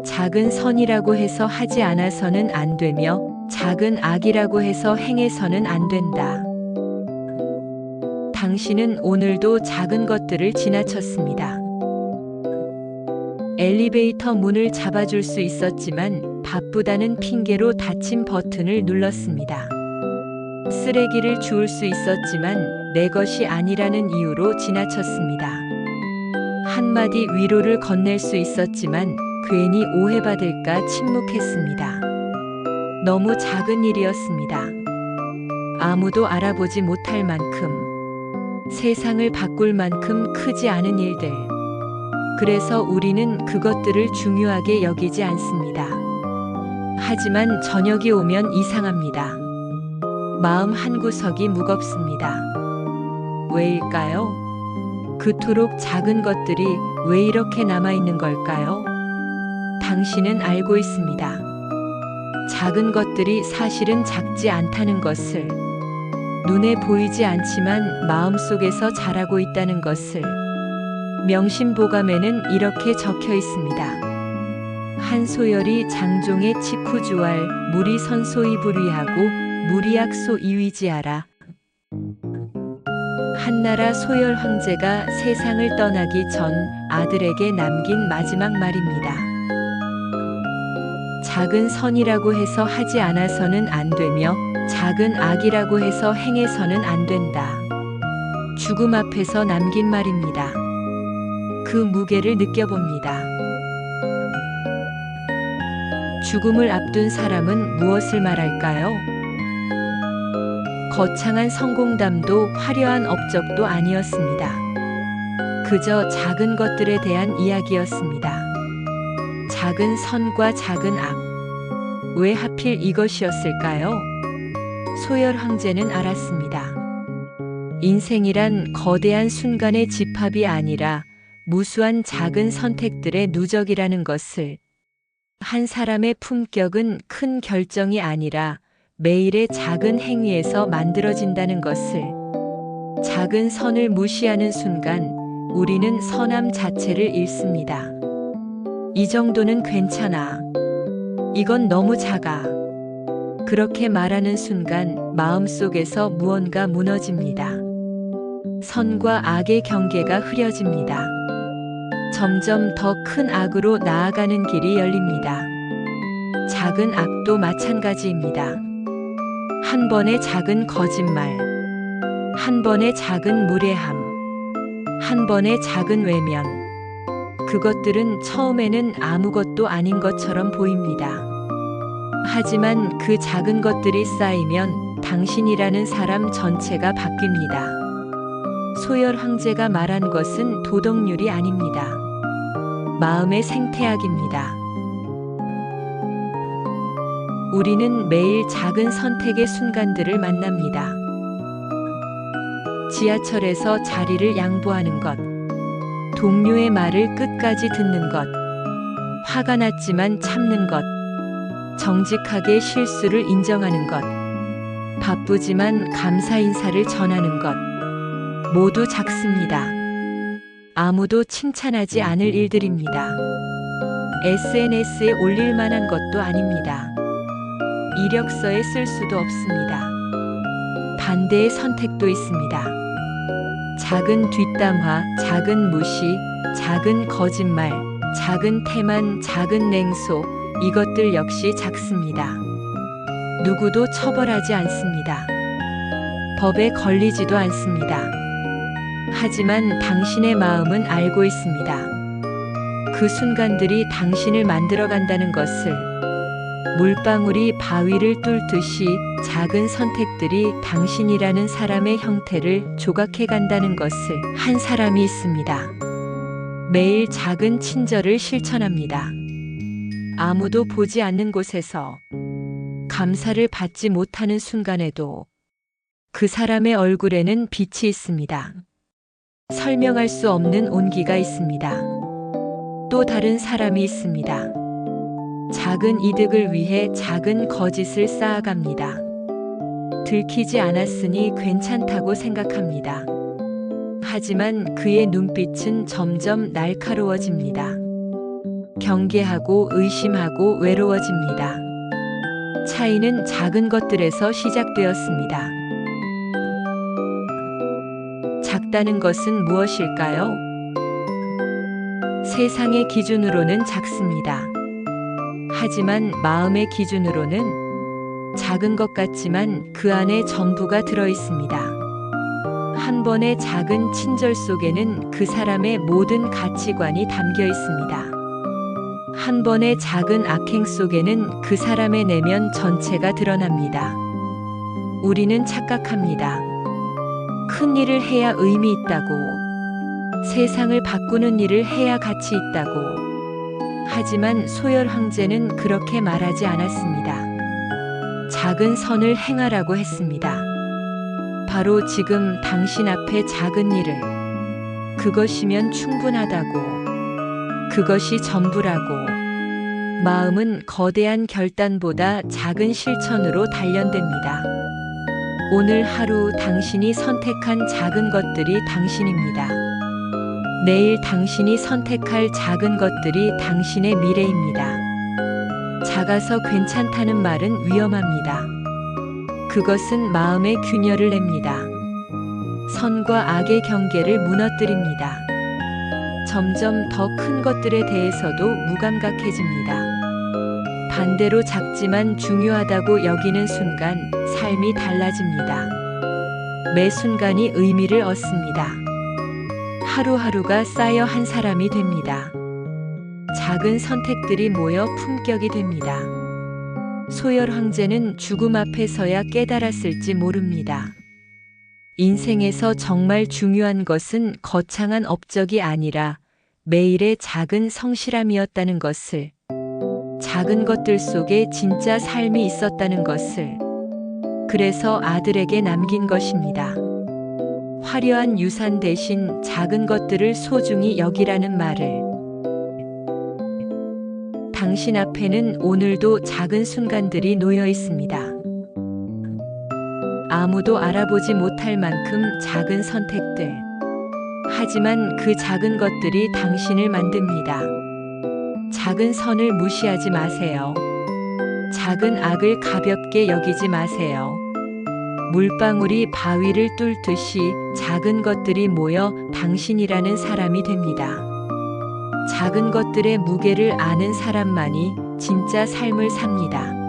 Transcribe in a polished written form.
작은 선이라고 해서 하지 않아서는 안 되며 작은 악이라고 해서 행해서는 안 된다. 당신은 오늘도 작은 것들을 지나쳤습니다. 엘리베이터 문을 잡아줄 수 있었지만 바쁘다는 핑계로 닫힌 버튼을 눌렀습니다. 쓰레기를 주울 수 있었지만 내 것이 아니라는 이유로 지나쳤습니다. 한마디 위로를 건넬 수 있었지만 괜히 오해받을까 침묵했습니다. 너무 작은 일이었습니다. 아무도 알아보지 못할 만큼, 세상을 바꿀 만큼 크지 않은 일들. 그래서 우리는 그것들을 중요하게 여기지 않습니다. 하지만 저녁이 오면 이상합니다. 마음 한구석이 무겁습니다. 왜일까요? 그토록 작은 것들이 왜 이렇게 남아있는 걸까요? 당신은 알고 있습니다. 작은 것들이 사실은 작지 않다는 것을, 눈에 보이지 않지만 마음속에서 자라고 있다는 것을. 명심보감에는 이렇게 적혀 있습니다. 한소열이 장종의 직후주알 무리선소이 불위하고 무리약소 이위지하라. 한나라 소열 황제가 세상을 떠나기 전 아들에게 남긴 마지막 말입니다. 작은 선이라고 해서 하지 않아서는 안 되며 작은 악이라고 해서 행해서는 안 된다. 죽음 앞에서 남긴 말입니다. 그 무게를 느껴봅니다. 죽음을 앞둔 사람은 무엇을 말할까요? 거창한 성공담도 화려한 업적도 아니었습니다. 그저 작은 것들에 대한 이야기였습니다. 작은 선과 작은 악. 왜 하필 이것이었을까요? 소열 황제는 알았습니다. 인생이란 거대한 순간의 집합이 아니라 무수한 작은 선택들의 누적이라는 것을, 한 사람의 품격은 큰 결정이 아니라 매일의 작은 행위에서 만들어진다는 것을, 작은 선을 무시하는 순간 우리는 선함 자체를 잃습니다. 이 정도는 괜찮아. 이건 너무 작아. 그렇게 말하는 순간 마음속에서 무언가 무너집니다. 선과 악의 경계가 흐려집니다. 점점 더 큰 악으로 나아가는 길이 열립니다. 작은 악도 마찬가지입니다. 한 번의 작은 거짓말, 한 번의 작은 무례함, 한 번의 작은 외면. 그것들은 처음에는 아무것도 아닌 것처럼 보입니다. 하지만 그 작은 것들이 쌓이면 당신이라는 사람 전체가 바뀝니다. 소열 황제가 말한 것은 도덕률이 아닙니다. 마음의 생태학입니다. 우리는 매일 작은 선택의 순간들을 만납니다. 지하철에서 자리를 양보하는 것, 동료의 말을 끝까지 듣는 것, 화가 났지만 참는 것, 정직하게 실수를 인정하는 것, 바쁘지만 감사 인사를 전하는 것, 모두 작습니다. 아무도 칭찬하지 않을 일들입니다. SNS에 올릴 만한 것도 아닙니다. 이력서에 쓸 수도 없습니다. 반대의 선택도 있습니다. 작은 뒷담화, 작은 무시, 작은 거짓말, 작은 태만, 작은 냉소, 이것들 역시 작습니다. 누구도 처벌하지 않습니다. 법에 걸리지도 않습니다. 하지만 당신의 마음은 알고 있습니다. 그 순간들이 당신을 만들어간다는 것을, 물방울이 바위를 뚫듯이 작은 선택들이 당신이라는 사람의 형태를 조각해 간다는 것을. 한 사람이 있습니다. 매일 작은 친절을 실천합니다. 아무도 보지 않는 곳에서, 감사를 받지 못하는 순간에도 그 사람의 얼굴에는 빛이 있습니다. 설명할 수 없는 온기가 있습니다. 또 다른 사람이 있습니다. 작은 이득을 위해 작은 거짓을 쌓아갑니다. 들키지 않았으니 괜찮다고 생각합니다. 하지만 그의 눈빛은 점점 날카로워집니다. 경계하고 의심하고 외로워집니다. 차이는 작은 것들에서 시작되었습니다. 작다는 것은 무엇일까요? 세상의 기준으로는 작습니다. 하지만 마음의 기준으로는 작은 것 같지만 그 안에 전부가 들어 있습니다. 한 번의 작은 친절 속에는 그 사람의 모든 가치관이 담겨 있습니다. 한 번의 작은 악행 속에는 그 사람의 내면 전체가 드러납니다. 우리는 착각합니다. 큰 일을 해야 의미 있다고, 세상을 바꾸는 일을 해야 가치 있다고. 하지만 소열 황제는 그렇게 말하지 않았습니다. 작은 선을 행하라고 했습니다. 바로 지금 당신 앞에 작은 일을, 그것이면 충분하다고, 그것이 전부라고. 마음은 거대한 결단보다 작은 실천으로 단련됩니다. 오늘 하루 당신이 선택한 작은 것들이 당신입니다. 내일 당신이 선택할 작은 것들이 당신의 미래입니다. 작아서 괜찮다는 말은 위험합니다. 그것은 마음의 균열을 냅니다. 선과 악의 경계를 무너뜨립니다. 점점 더 큰 것들에 대해서도 무감각해집니다. 반대로 작지만 중요하다고 여기는 순간 삶이 달라집니다. 매 순간이 의미를 얻습니다. 하루하루가 쌓여 한 사람이 됩니다. 작은 선택들이 모여 품격이 됩니다. 소열 황제는 죽음 앞에서야 깨달았을지 모릅니다. 인생에서 정말 중요한 것은 거창한 업적이 아니라 매일의 작은 성실함이었다는 것을, 작은 것들 속에 진짜 삶이 있었다는 것을, 그래서 아들에게 남긴 것입니다. 화려한 유산 대신 작은 것들을 소중히 여기라는 말을. 당신 앞에는 오늘도 작은 순간들이 놓여 있습니다. 아무도 알아보지 못할 만큼 작은 선택들. 하지만 그 작은 것들이 당신을 만듭니다. 작은 선을 무시하지 마세요. 작은 악을 가볍게 여기지 마세요. 물방울이 바위를 뚫듯이 작은 것들이 모여 당신이라는 사람이 됩니다. 작은 것들의 무게를 아는 사람만이 진짜 삶을 삽니다.